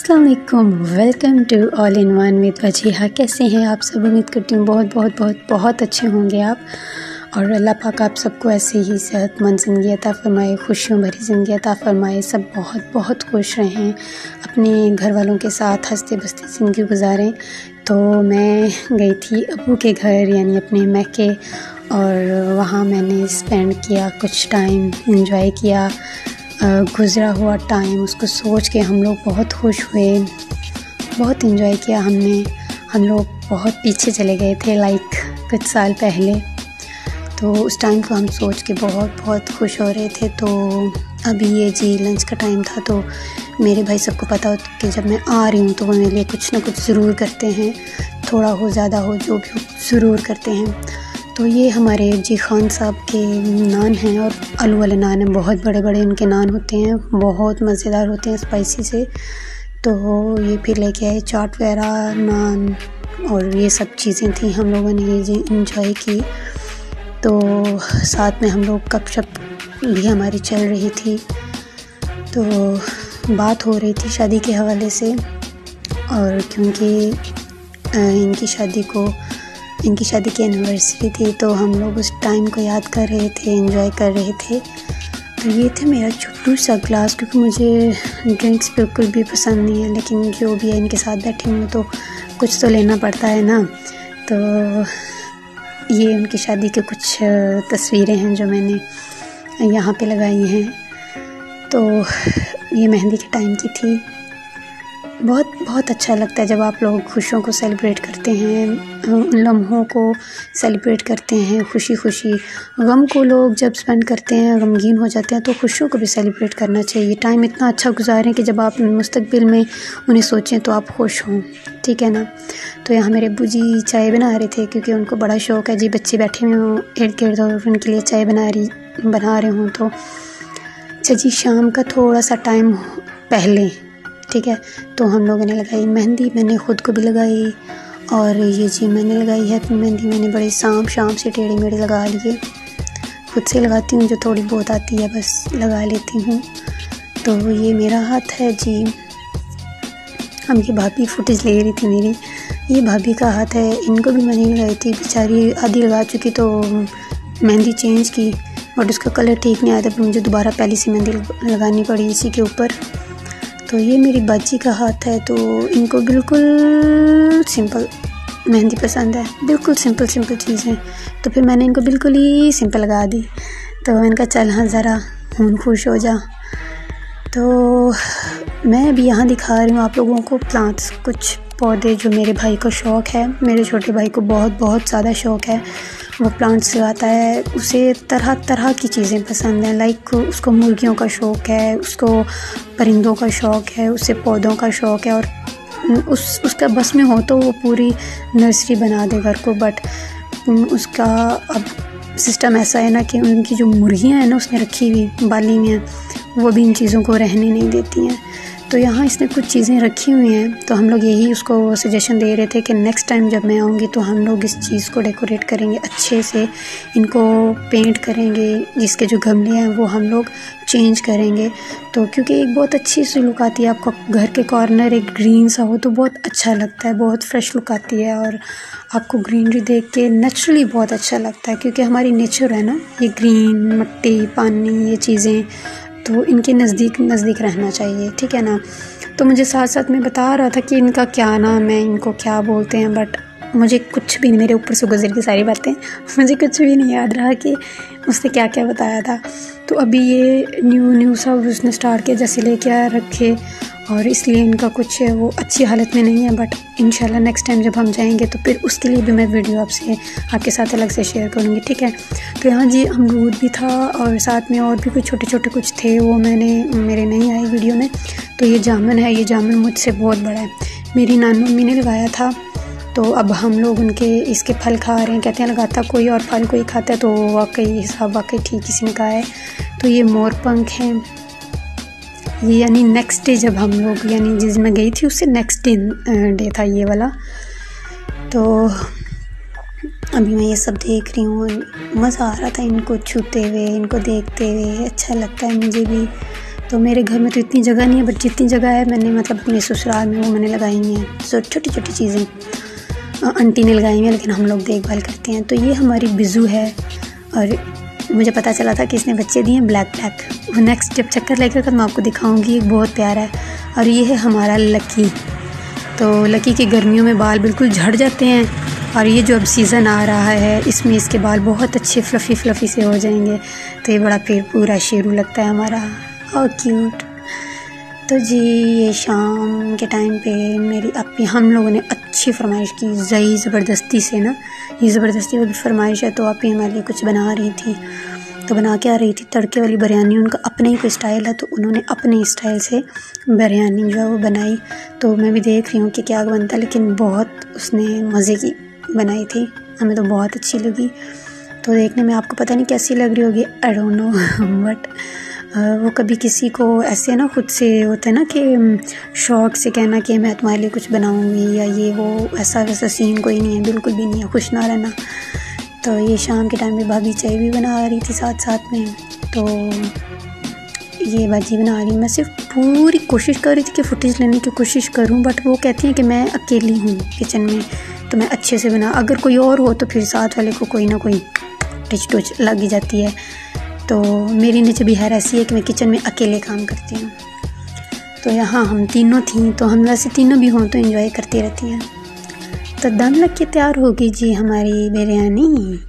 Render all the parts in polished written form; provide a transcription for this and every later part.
अस्सलाम वालेकुम, welcome to all in one with Wajiha. कैसे हैं आप सब? उम्मीद करती हूँ बहुत बहुत बहुत बहुत अच्छे होंगे आप। और अल्लाह पाक आप सबको ऐसे ही सेहतमंद ज़िंदगी अता फरमाए, खुशियों भरी ज़िंदगी अता फरमाए। सब बहुत बहुत खुश रहें, अपने घर वालों के साथ हंसते बसते ज़िंदगी गुजारें। तो मैं गई थी अबू के घर यानी अपने मैके, और वहाँ मैंने स्पेंड किया, कुछ टाइम एंजॉय किया। गुज़रा हुआ टाइम उसको सोच के हम लोग बहुत खुश हुए, बहुत एंजॉय किया हमने। हम लोग बहुत पीछे चले गए थे, लाइक कुछ साल पहले। तो उस टाइम को हम सोच के बहुत बहुत खुश हो रहे थे। तो अभी ये जी लंच का टाइम था, तो मेरे भाई सबको पता हो कि जब मैं आ रही हूँ तो वो मेरे लिए कुछ ना कुछ ज़रूर करते हैं, थोड़ा हो ज़्यादा हो जो भी हो ज़रूर करते हैं। तो ये हमारे जी खान साहब के नान हैं, और आलू वाले नान हैं, बहुत बड़े बड़े इनके नान होते हैं, बहुत मज़ेदार होते हैं स्पाइसी से। तो ये फिर लेके आए चाट वगैरह, नान और ये सब चीज़ें थी, हम लोगों ने ये इंजॉय की। तो साथ में हम लोग गपशप भी हमारी चल रही थी, तो बात हो रही थी शादी के हवाले से। और क्योंकि इनकी शादी की एनिवर्सरी थी, तो हम लोग उस टाइम को याद कर रहे थे, एंजॉय कर रहे थे। तो ये थे मेरा छोटू सा ग्लास, क्योंकि मुझे ड्रिंक्स बिल्कुल भी पसंद नहीं है, लेकिन जो भी है इनके साथ बैठी हूँ तो कुछ तो लेना पड़ता है ना। तो ये उनकी शादी के कुछ तस्वीरें हैं जो मैंने यहाँ पे लगाई हैं। तो ये मेहंदी के टाइम की थी। बहुत बहुत अच्छा लगता है जब आप लोग खुशियों को सेलिब्रेट करते हैं, उन लम्हों को सेलिब्रेट करते हैं, खुशी खुशी। गम को लोग जब स्पेंड करते हैं, गमगीन हो जाते हैं, तो खुशियों को भी सेलिब्रेट करना चाहिए। टाइम इतना अच्छा गुजारें कि जब आप मुस्तकबिल में उन्हें सोचें तो आप खुश हों, ठीक है ना। तो यहाँ मेरे अब्बू जी चाय बना रहे थे, क्योंकि उनको बड़ा शौक़ है जी, बच्चे बैठे हुए हों इर्द गिर्द और उनके लिए चाय बना रहे हों। तो अच्छा जी, शाम का थोड़ा सा टाइम पहले, ठीक है, तो हम लोगों ने लगाई मेहंदी। मैंने ख़ुद को भी लगाई, और ये जी मैंने लगाई है अपनी मेहंदी। मैंने बड़े शाम से टेढ़े मेढ़े लगा लिए, खुद से लगाती हूँ, जो थोड़ी बहुत आती है बस लगा लेती हूँ। तो ये मेरा हाथ है जी। हम ये भाभी फुटेज ले रही थी मेरी, ये भाभी का हाथ है। इनको भी मैंने लगाई थी, बेचारी आधी लगा चुकी तो मेहंदी चेंज की, बट उसका कलर ठीक नहीं आया था, फिर मुझे दोबारा पहली सी मेहंदी लगानी पड़ी इसी के ऊपर। तो ये मेरी बाजी का हाथ है, तो इनको बिल्कुल सिंपल मेहंदी पसंद है, बिल्कुल सिंपल चीज़ें। तो फिर मैंने इनको बिल्कुल ही सिंपल लगा दी। तो मैंने कहा चल हाँ ज़रा खून खुश हो जा। तो मैं अभी यहाँ दिखा रही हूँ आप लोगों को प्लांट्स, कुछ पौधे जो मेरे भाई को शौक़ है। मेरे छोटे भाई को बहुत बहुत ज़्यादा शौक़ है, वो प्लांट्स लगाता है। उसे तरह तरह की चीज़ें पसंद हैं, लाइक उसको मुर्गियों का शौक़ है, उसको परिंदों का शौक़ है, उसे पौधों का शौक़ है। और उसका बस में हो तो वो पूरी नर्सरी बना दे घर को। बट उसका अब सिस्टम ऐसा है ना कि उनकी जो मुर्गियाँ हैं ना उसने रखी हुई बाली में, वो भी इन चीज़ों को रहने नहीं देती हैं। तो यहाँ इसने कुछ चीज़ें रखी हुई हैं, तो हम लोग यही उसको सजेशन दे रहे थे कि नेक्स्ट टाइम जब मैं आऊँगी तो हम लोग इस चीज़ को डेकोरेट करेंगे अच्छे से, इनको पेंट करेंगे, जिसके जो गमले हैं वो हम लोग चेंज करेंगे। तो क्योंकि एक बहुत अच्छी सी लुक आती है, आपको घर के कॉर्नर एक ग्रीन सा हो तो बहुत अच्छा लगता है, बहुत फ्रेश लुक आती है, और आपको ग्रीनरी देख के नेचुरली बहुत अच्छा लगता है। क्योंकि हमारी नेचर है ना ये ग्रीन, मिट्टी, पानी, ये चीज़ें, तो इनके नज़दीक रहना चाहिए, ठीक है ना। तो मुझे साथ साथ में बता रहा था कि इनका क्या नाम है, इनको क्या बोलते हैं, बट मुझे कुछ भी नहीं, मेरे ऊपर से गुजर की सारी बातें, मुझे कुछ भी नहीं याद रहा कि उसने क्या क्या बताया था। तो अभी ये न्यू सा उसने स्टार्ट किया, जैसे लेके आया रखे, और इसलिए इनका कुछ वो अच्छी हालत में नहीं है। बट इंशाल्लाह नेक्स्ट टाइम जब हम जाएंगे तो फिर उसके लिए भी मैं वीडियो आपके साथ अलग से शेयर करूँगी, ठीक है। तो यहाँ जी अमरूद भी था, और साथ में और भी कुछ छोटे छोटे कुछ थे, वो मेरे नहीं आए वीडियो में। तो ये जामुन है, ये जामुन मुझसे बहुत बड़ा है, मेरी नानी मम्मी ने लगाया था। तो अब हम लोग इसके फल खा रहे हैं। कहते हैं लगाता कोई और फल कोई खाता है, तो वाकई हिसाब वाकई ठीक किसी ने कहा है। तो ये मोर पंख हैं, ये यानी नेक्स्ट डे जब हम लोग, यानी जिस मैं गई थी उससे नेक्स्ट डे था ये वाला। तो अभी मैं ये सब देख रही हूँ, मज़ा आ रहा था इनको छूते हुए, इनको देखते हुए, अच्छा लगता है मुझे भी। तो मेरे घर में तो इतनी जगह नहीं है, बट जितनी जगह है मैंने मतलब अपने ससुराल में वो मैंने लगाई हुई हैं। सो छोटी छोटी चीज़ें आंटी ने लगाई हुई हैं, लेकिन हम लोग देखभाल करते हैं। तो ये हमारी बिज़ू है, और मुझे पता चला था कि इसने बच्चे दिए ब्लैक। वो नेक्स्ट जब चक्कर लगेगा मैं आपको दिखाऊंगी, बहुत प्यारा है। और ये है हमारा लकी। तो लकी के गर्मियों में बाल बिल्कुल झड़ जाते हैं, और ये जो अब सीज़न आ रहा है इसमें इसके बाल बहुत अच्छे फ्लफ़ी से हो जाएंगे। तो ये बड़ा पूरा शेरू लगता है हमारा, और क्यूट। तो जी ये शाम के टाइम पे मेरी अपनी हम लोगों ने अच्छी फरमाइश की, ज़बरदस्ती से ना, ये ज़बरदस्ती वाली फरमाइश है। तो आप ही हमारे लिए कुछ बना रही थी, तो बना के आ रही थी तड़के वाली बिरयानी। उनका अपना ही कोई स्टाइल है, तो उन्होंने अपने स्टाइल से बिरयानी जो है वो बनाई। तो मैं भी देख रही हूँ कि क्या बनता है, लेकिन बहुत उसने मज़े की बनाई थी, हमें तो बहुत अच्छी लगी। तो देखने में आपको पता नहीं कैसी लग रही होगी, आई डोंट नो, बट वो कभी किसी को ऐसे ना खुद से होता है ना कि शौक़ से कहना कि मैं तुम्हारे लिए कुछ बनाऊंगी या ये वो, ऐसा वैसा सीन कोई नहीं है, बिल्कुल भी नहीं है, खुश ना रहना। तो ये शाम के टाइम में भाभी चाय भी बना रही थी साथ में। तो ये भाजी बना रही हूँ। मैं सिर्फ पूरी कोशिश कर रही थी कि फुटेज लेने की कोशिश करूँ, बट वो कहती हैं कि मैं अकेली हूँ किचन में, तो मैं अच्छे से बना, अगर कोई और हो तो फिर साथ वाले को कोई ना कोई टिच लग ही जाती है। तो मेरी नेचर भी है ऐसी है कि मैं किचन में अकेले काम करती हूँ। तो यहाँ हम तीनों थी, तो हम वैसे तीनों भी हों तो एंजॉय करती रहती हैं। तो दम लग के तैयार होगी जी हमारी बिरयानी।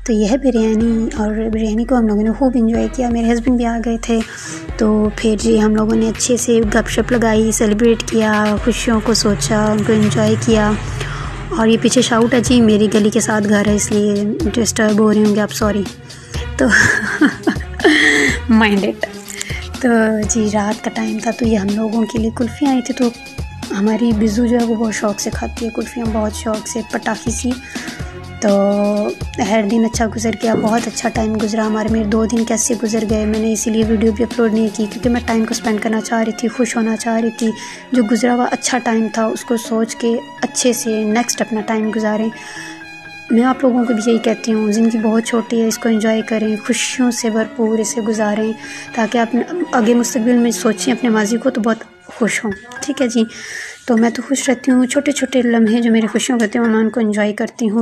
तो यह बिरयानी, और बिरयानी को हम लोगों ने खूब एंजॉय किया। मेरे हस्बैंड भी आ गए थे, तो फिर जी हम लोगों ने अच्छे से गपशप लगाई, सेलिब्रेट किया, खुशियों को सोचा, उनको एंजॉय किया। और ये पीछे शाउट है जी, मेरी गली के साथ घर है, इसलिए डिस्टर्ब हो रहे होंगे आप, सॉरी। तो माइंड इट। तो जी रात का टाइम था, तो ये हम लोगों के लिए कुल्फ़ियाँ आई थी। तो हमारी बिज़ू जो है वो बहुत शौक़ से खाती है कुल्फ़ियाँ, बहुत शौक़ से, पटाखी सी। तो हर दिन अच्छा गुजर गया, बहुत अच्छा टाइम गुजरा हमारे। मेरे 2 दिन कैसे गुजर गए, मैंने इसीलिए वीडियो भी अपलोड नहीं की, क्योंकि मैं टाइम को स्पेंड करना चाह रही थी, खुश होना चाह रही थी। जो गुजरा हुआ अच्छा टाइम था उसको सोच के अच्छे से नेक्स्ट अपना टाइम गुजारें। मैं आप लोगों को भी यही कहती हूँ, ज़िंदगी बहुत छोटी है, इसको एंजॉय करें, खुशियों से भरपूर इसे गुजारें, ताकि आप आगे मुस्तकबिल में सोचें अपने माजी को तो बहुत खुश हों। ठीक है जी। तो मैं तो खुश रहती हूँ, छोटे छोटे लम्हे जो मेरी खुशियों करते हैं मैं उनको एंजॉय करती हूँ।